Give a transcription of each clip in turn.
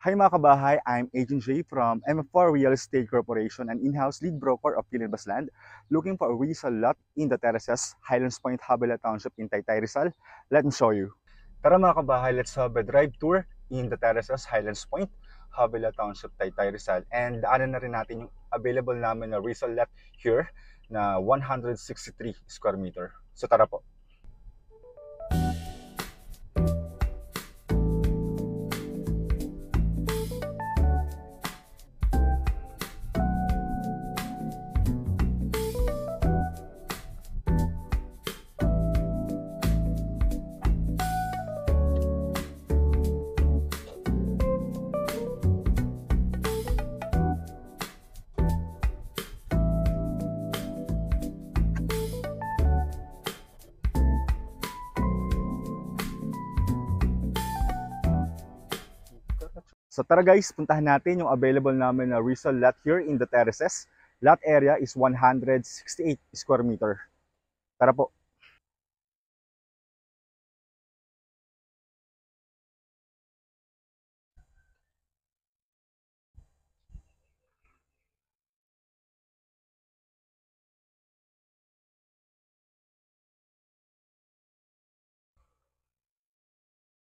Hi mga kabahay, I'm Agent J from MF4 Real Estate Corporation, an in-house lead broker of Pilibas Land, looking for a resale lot in the Terraces, Highlands Point, Habela Township in Taytay Rizal. Let me show you. Tara mga kabahay, let's have a drive tour in the Terraces, Highlands Point, Habela Township, Taytay Rizal. And daanan na rin natin yung available namin na resale lot here na 163 square meter. So tara po. So tara guys, puntahan natin yung available namin na resale lot here in the Terraces. Lot area is 168 square meter. Tara po.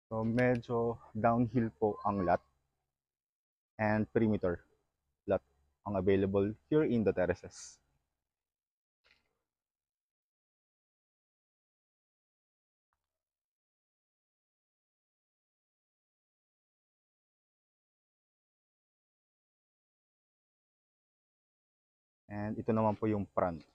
So medyo downhill po ang lot and perimeter lot ang available here in the Terraces. And ito naman po yung front.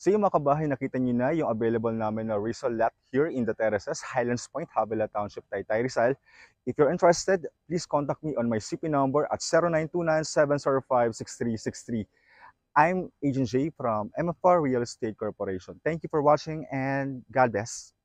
So yung mga kabahay, nakita nyo na yung available namin na resale lot here in the Terraces, Highlands Point, Habela Township, Taytay Rizal. If you're interested, please contact me on my CP number at 0929-705-6363. I'm Agent J from MFR Real Estate Corporation. Thank you for watching and God bless.